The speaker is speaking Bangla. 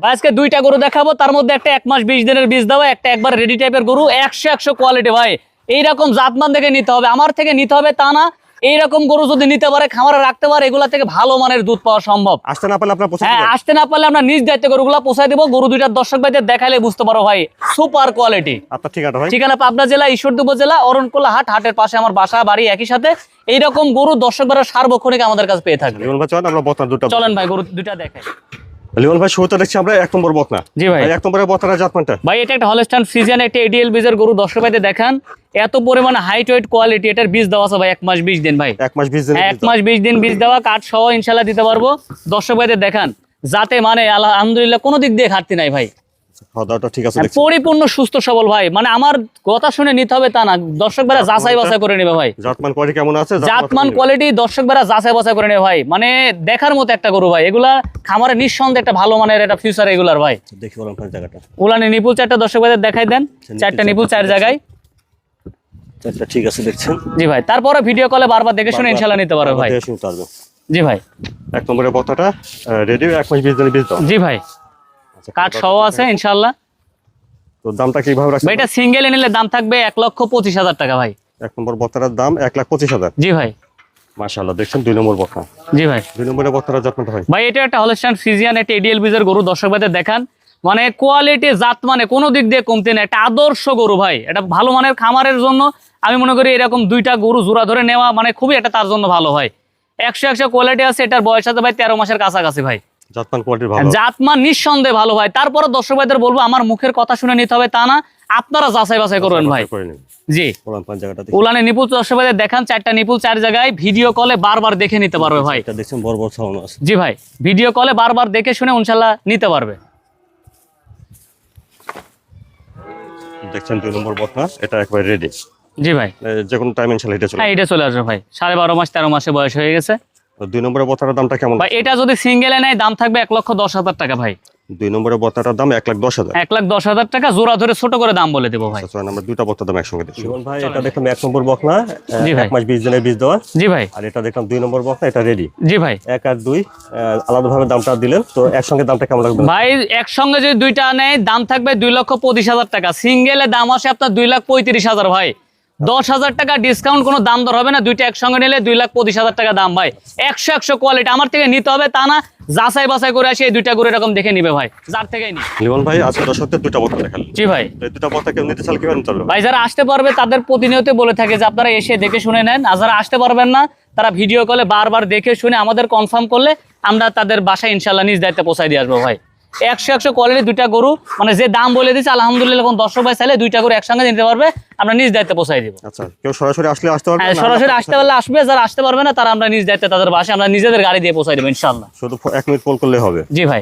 ভাই আজকে দুইটা গরু দেখাবো, তার মধ্যে একটা 1 মাস 20 দিনের বীজ দেওয়া, একটা একবার রেডি টাইপের গরু। 100 কোয়ালিটি ভাই, এইরকম জাতমান দেখে নিতে হবে, আমার থেকে নিতে হবে তা না। এইরকম গরু যদি নিতে পারে, খামারে রাখতে পারে, এগুলা থেকে ভালো মানের দুধ পাওয়া সম্ভব। আসতে না পারলে আপনারা পৌঁছে হ্যাঁ, দিবেন? আসতে না পারলে আমরা নিজ দায়িত্বে গরুগুলা পৌঁছায় দিব। গরু দুইটার দর্শক ভাইদের দেখাইলে বুঝতে পারো ভাই, সুপার কোয়ালিটি। আপনার ঠিকানা ভাই? ঠিকানা পাবনা জেলা ঈশ্বরদী উপজেলা অরণকোলা হাট, হাটের পাশে আমার বাসা বাড়ি একই সাথে। এইরকম গরু দর্শক ভাইরা সার্বক্ষণিক আমাদের কাছে পেয়ে থাকবে। লিমন ভাই চলেন আমরা বকনা দুটো। চলেন ভাই গরু দুইটা দেখাই। লিমন ভাই শুরুতে দেখছি আমরা 1 নম্বর বকনা। জি ভাই। 1 নম্বরের বকনার জাতমানটা ভাই এটা একটা হলস্টাইন ফ্রিজিয়ান, একটা এডিএল বীজের গরু। দর্শক ভাইদের দেখান, এত পরিমাণে হাইট ওয়েট কোয়ালিটি। এটার বীজ দেওয়া আছে ভাই 1 মাস 20 দিন ভাই। 1 মাস 20 দিন। 1 মাস 20 দিন বীজ দেওয়া, কাঠ সহ ইনশাল্লাহ দিতে পারবো। দর্শক ভাইদের দেখান, যাতে মানে আলহামদুলিল্লাহ কোনো দিক দিয়ে ঘাটতি নাই ভাই। খাওয়া-দাওয়াটা ঠিক আছে দেখছি। পরিপূর্ণ সুস্থ সবল ভাই, মানে আমার কথা শুনে নিতে হবে তা না, দর্শক ভাইরা যাচাই বাছাই করে নেবে ভাই। জাতমান কোয়ালিটি কেমন আছে? জাতমান কোয়ালিটি দর্শক ভাইরা যাচাই বাছাই করে নেবে ভাই, মানে দেখার মতো একটা গরু ভাই। এগুলা খামারে নিঃসন্দেহে একটা ভালো মানের একটা ফিউচার এগুলার ভাই। দেখি বলেন ভাই জায়গাটা। উলানে নিপুল চারটা দর্শক ভাইদের দেখাই দেন, চারটা নিপুল 4 জায়গায়। আচ্ছা ঠিক আছে দেখছেন। জি ভাই, তারপরে ভিডিও কলে বারবার দেখে শুনে ইনশাআল্লাহ নিতে পারবে ভাই। দেখে শুনতে পারবেন। জি ভাই। 1 নম্বরের বকনাটা রেডি, 1 মাস 20 দিনের বীজ দাও। জি ভাই, কাঠ সহ আছে ইনশাআল্লাহ। তো দামটা কিভাবে রাখছেন? ভাই এটা সিঙ্গেল নিলে দাম থাকবে 1,25,000 টাকা ভাই। 1 নম্বর বকনার দাম 1,25,000। জি ভাই। মাশাআল্লাহ দেখছেন 2 নম্বর বকনা। জি ভাই। 2 নম্বরের বকনার জাতমানটা ভাই? ভাই এটা একটা হলস্টাইন ফ্রিজিয়ান, একটা এডিএল বীজের গরু। দর্শক ভাইদের দেখান, মানে কোয়ালিটি জাত মানে কোনো দিক দিয়ে কমতে নেই, একটা আদর্শ গরু ভাই। এটা ভালো মানের খামারের জন্য আমি মনে করি এরকম দুইটা গরু জোড়া ধরে নেওয়া মানে খুবই একটা তার জন্য ভালো হয়। 100 কোয়ালিটি আছে। এটার বয়স আছে ভাই 13 মাসের কাছাকাছি ভাই। জাতমান কোয়ালিটি ভালো। জাতমান নিঃসন্দেহে ভালো ভাই। তারপরে দর্শক ভাইদের বলবো, আমার মুখের কথা শুনে নিতে হবে তা না, আপনারা যাচাই বাছাই করবেন ভাই। জি। উলানে নিপুল দর্শক ভাইদের দেখান, 4টা নিপুল 4 জায়গায়। ভিডিও কলে বারবার দেখে নিতে পারবে ভাই। এটা দেখছেন বড় বড় ছাউন আছে। জি ভাই, ভিডিও কলে বারবার দেখে শুনে ইনশাআল্লাহ নিতে পারবে। দেখছেন 2 নম্বর বকনা, এটা একবার রেডি। জি ভাই। যে কোনো টাইম ইনশাআল্লাহ এটা চলে। হ্যাঁ, এটা চলে আসবে ভাই। 12.5 মাস 13 মাসে বয়স হয়ে গেছে। 2 নম্বরের বকনার দামটা কেমন? ভাই এটা যদি সিঙ্গেলে নেয় দাম থাকবে 1,10,000 টাকা ভাই। 2 নম্বরের বকনাটার দাম 1,10,000। 1,10,000 টাকা জোড়া ধরে ছোট করে দাম বলে দেবো ভাই। আচ্ছা আমরা দুটো বকনার দাম একসঙ্গে দিচ্ছি। ভাই এটা দেখলাম 1 নম্বর বকনা, জি ভাই। 1 মাস 20 দিনের বীজ দেওয়া। জি ভাই। আর এটা দেখলাম 2 নম্বর বকনা, এটা রেডি। জি ভাই। 1 আর 2 আলাদাভাবে দামটা দিলেন, তো একসঙ্গে দামটা কেমন লাগবে ভাই? একসঙ্গে যদি দুইটা নেয় দাম থাকবে 2,25,000 টাকা। সিঙ্গেলে দাম আসে আপনার 2,35,000 ভাই। 10,000 টাকা ডিসকাউন্ট, কোনো দাম দর হবে না। দুইটা একসঙ্গে নিলে 2,25,000 টাকা দাম ভাই। 100 কোয়ালিটি, আমার থেকে নিতে হবে তা না, যাচাই বাছাই করে আসি। এই দুইটা গরু এরকম দেখে নিবে ভাই, যার থেকেই নি। লিমন ভাই আজকে দর্শকদের দুটো বকনা দেখালেন। জি ভাই। এই দুটো বকনা কেউ নিতে চাইলে কিভাবে চলবে ভাই? যারা আসতে পারবে তাদের প্রতিনিয়ত বলে থাকে যে আপনারা এসে দেখে শুনে নেন। আর যারা আসতে পারবেন না, তারা ভিডিও কলে বারবার দেখে শুনে আমাদের কনফার্ম করলে আমরা তাদের বাসায় ইনশাল্লাহ নিজ দায়িত্বে পৌঁছায় দিয়ে আসবো ভাই। 100 কোয়ালিটি দুইটা গরু, মানে যে দাম বলে দিচ্ছে আলহামদুলিল্লাহ। কোন দর্শক ভাই চাইলে দুইটা গরু একসঙ্গে নিতে পারবে, আমরা নিজ দায়িত্বে পৌঁছাই দিব। আচ্ছা, কেউ সরাসরি আসলে আসতে পারবে? হ্যাঁ, সরাসরি আসতে পারলে আসবে, যারা আসতে পারবে না তারা আমরা নিজ দায়িত্বে তাদের বাসায় আমরা নিজেদের গাড়ি দিয়ে পৌঁছাই দেবো ইনশাল্লাহ। শুধু 1 মিনিট কল করলে হবে? জি ভাই।